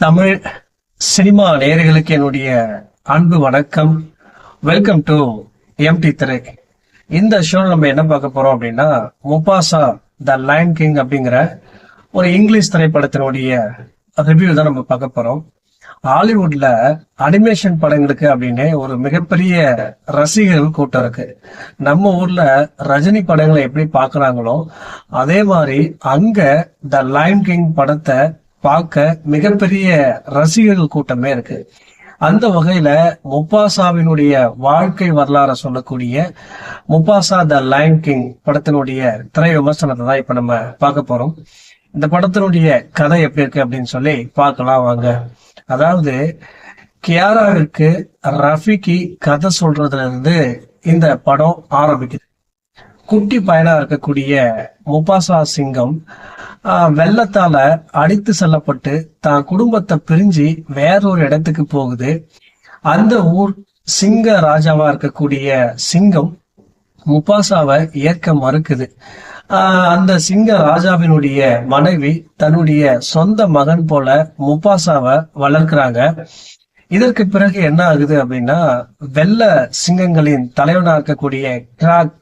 Tamil cinema நேயர்களுக்கு என்னுடைய அன்பு வணக்கம். வெல்கம் டு எம்டி திரை. இந்த ஷோ நம்ம என்ன பார்க்க போறோம் அப்படின்னா, முபாசா த லயன் கிங் அப்படிங்கிற ஒரு இங்கிலீஷ் திரைப்படத்தினுடைய ரிவ்யூ தான் நம்ம பார்க்க போறோம். ஹாலிவுட்ல அனிமேஷன் படங்களுக்கு அப்படின்னு ஒரு மிகப்பெரிய ரசிகர்கள் கூட்டம் இருக்கு. நம்ம ஊர்ல ரஜினி படங்களை எப்படி பாக்குறாங்களோ அதே மாதிரி அங்க த லயன் கிங் படத்தை பார்க்க மிகப்பெரிய ரசிகர்கள் கூட்டமே இருக்கு. அந்த வகையில முபாசாவினுடைய வாழ்க்கை வரலாறு சொல்லக்கூடிய முபாசா த லயன் கிங் படத்தினுடைய திரை விமர்சனத்தை தான் இப்ப நம்ம பார்க்க போறோம். இந்த படத்தினுடைய கதை எப்படி இருக்கு அப்படின்னு சொல்லி பார்க்கலாம் வாங்க. அதாவது கியாராவிற்கு ரஃபிக்கு கதை சொல்றதுல இருந்து இந்த படம் ஆரம்பிக்குது. குட்டி பையனா இருக்கக்கூடிய முபாசா சிங்கம் வெள்ளத்தால அடித்து செல்லப்பட்டு தான் குடும்பத்தை பிரிஞ்சு வேறொரு இடத்துக்கு போகுது. அந்த ஊர் சிங்க ராஜாவா இருக்கக்கூடிய சிங்கம் முபாசாவை ஏற்க மறுக்குது. அந்த சிங்க ராஜாவினுடைய மனைவி தன்னுடைய சொந்த மகன் போல முபாசாவை வளர்க்கிறாங்க. இதற்கு பிறகு என்ன ஆகுது அப்படின்னா, வெள்ள சிங்கங்களின் தலைவனா இருக்கக்கூடிய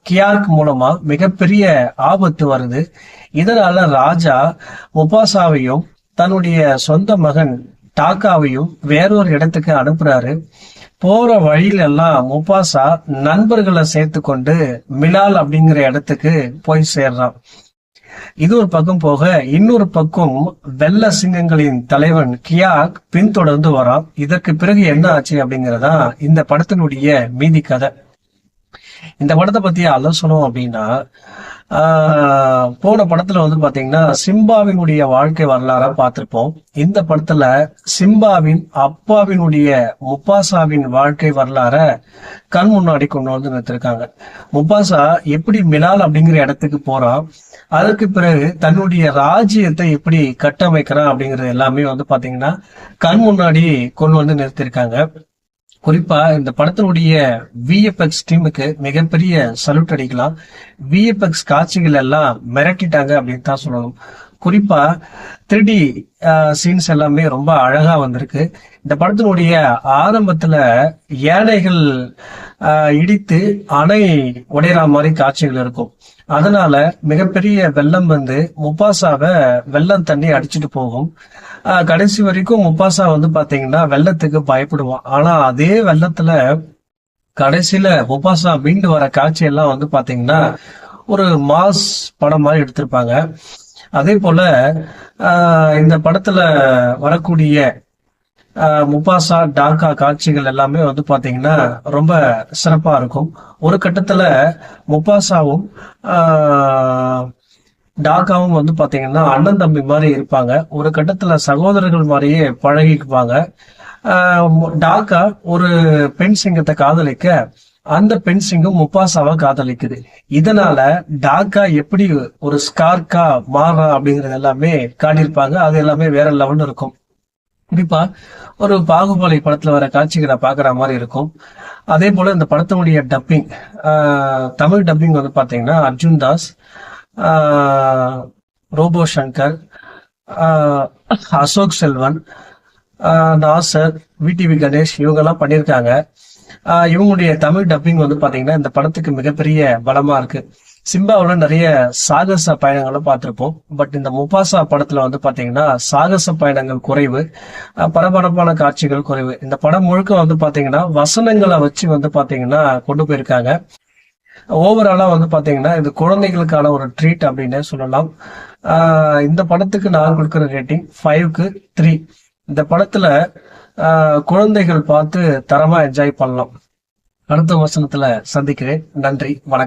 கியார்க் மூலமா மிகப்பெரிய ஆபத்து வருது. இதனால ராஜா முபாசாவையும் தன்னுடைய சொந்த மகன் டாக்காவையும் வேறொரு இடத்துக்கு அனுப்புறாரு. போற வழியில எல்லாம் முபாசா நண்பர்களை சேர்த்து கொண்டு மிலால் அப்படிங்கிற இடத்துக்கு போய் சேர்றான். இது ஒரு பக்கம் போக, இன்னொரு பக்கம் வெள்ள சிங்கங்களின் தலைவன் கியாக் பின்தொடர்ந்து வரான். இதற்கு பிறகு என்ன ஆச்சு அப்படிங்கறதா இந்த படத்தினுடைய மீதி கதை. இந்த படத்தை பத்தி ஆலோசனம் அப்படின்னா, போன படத்துல பாத்தீங்கன்னா சிம்பாவினுடைய வாழ்க்கை வரலாற பார்த்திருப்போம். இந்த படத்துல சிம்பாவின் அப்பாவினுடைய முபாசாவின் வாழ்க்கை வரலாற கண் முன்னாடி கொண்டு வந்து நிறுத்திருக்காங்க. முபாசா எப்படி மிலால் அப்படிங்கிற இடத்துக்கு போறான், அதற்கு பிறகு தன்னுடைய ராஜ்யத்தை எப்படி கட்டமைக்கிறான் அப்படிங்கிறது எல்லாமே பாத்தீங்கன்னா கண் முன்னாடி கொண்டு வந்து நிறுத்திருக்காங்க. குறிப்பா இந்த படத்தினுடைய விஎஃப்எக்ஸ் டீமுக்கு மிகப்பெரிய சல்யூட் அடிக்கலாம். விஎஃப்எக்ஸ் காட்சிகள் எல்லாம் மிரட்டிட்டாங்க அப்படின்னு தான் சொல்லணும். குறிப்பா 3D சீன்ஸ் எல்லாமே ரொம்ப அழகா வந்திருக்கு. இந்த படத்தினுடைய ஆரம்பத்துல யானைகள் இடித்து அணை உடையிற மாதிரி காட்சிகள் இருக்கும். அதனால மிகப்பெரிய வெள்ளம் முபாசாவை வெள்ளம் தண்ணி அடிச்சுட்டு போகும். கடைசி வரைக்கும் முபாசா பாத்தீங்கன்னா வெள்ளத்துக்கு பயப்படுவான். ஆனா அதே வெள்ளத்துல கடைசியில முபாசா மீண்டு வர காட்சி எல்லாம் பாத்தீங்கன்னா ஒரு மாஸ் படம் மாதிரி எடுத்திருப்பாங்க. அதே போல இந்த படத்துல வரக்கூடிய முபாசா டாக்கா காட்சிகள் எல்லாமே பாத்தீங்கன்னா ரொம்ப சிறப்பா இருக்கும். ஒரு கட்டத்துல முபாசாவும் டாக்காவும் பாத்தீங்கன்னா அண்ணன் தம்பி மாதிரி இருப்பாங்க. ஒரு கட்டத்துல சகோதரர்கள் மாதிரியே பழகிக்குவாங்க. டாக்கா ஒரு பெண் சிங்கத்தை காதலிக்க அந்த பெண் சிங்கம் முபாசாவை காதலிக்குது. இதனால டாக்கா எப்படி ஒரு ஸ்கார்க்கா மாறா அப்படிங்கறது எல்லாமே காட்டியிருப்பாங்க. அது எல்லாமே வேற லெவல்னு இருக்கும். குறிப்பா ஒரு பாகுபலி படத்துல வர காட்சிகளை பாக்குற மாதிரி இருக்கும். அதே போல இந்த படத்தினுடைய டப்பிங், தமிழ் டப்பிங் பாத்தீங்கன்னா அர்ஜுன் தாஸ், ரோபோ சங்கர், அசோக் செல்வன், நாசர், விடிவி கணேஷ் இவங்கெல்லாம் பண்ணியிருக்காங்க. இவங்களுடைய தமிழ் டப்பிங் பாத்தீங்கன்னா இந்த படத்துக்கு மிகப்பெரிய பலமா இருக்கு. சிம்பாவில் நிறைய சாகச பயணங்களும் பார்த்திருப்போம். பட் இந்த முபாசா படத்துல பாத்தீங்கன்னா சாகச பயணங்கள் குறைவு, பரபரப்பான காட்சிகள் குறைவு. இந்த படம் முழுக்க பாத்தீங்கன்னா வசனங்களை வச்சு பாத்தீங்கன்னா கொண்டு போயிருக்காங்க. ஓவராலா பாத்தீங்கன்னா இது குழந்தைகளுக்கான ஒரு ட்ரீட் அப்படின்னு சொல்லலாம். இந்த படத்துக்கு நான் கொடுக்குற ரேட்டிங் 5க்கு 3. இந்த படத்துல குழந்தைகள் பார்த்து தரமா என்ஜாய் பண்ணலாம். அடுத்த வசனத்துல சந்திக்கிறேன். நன்றி, வணக்கம்.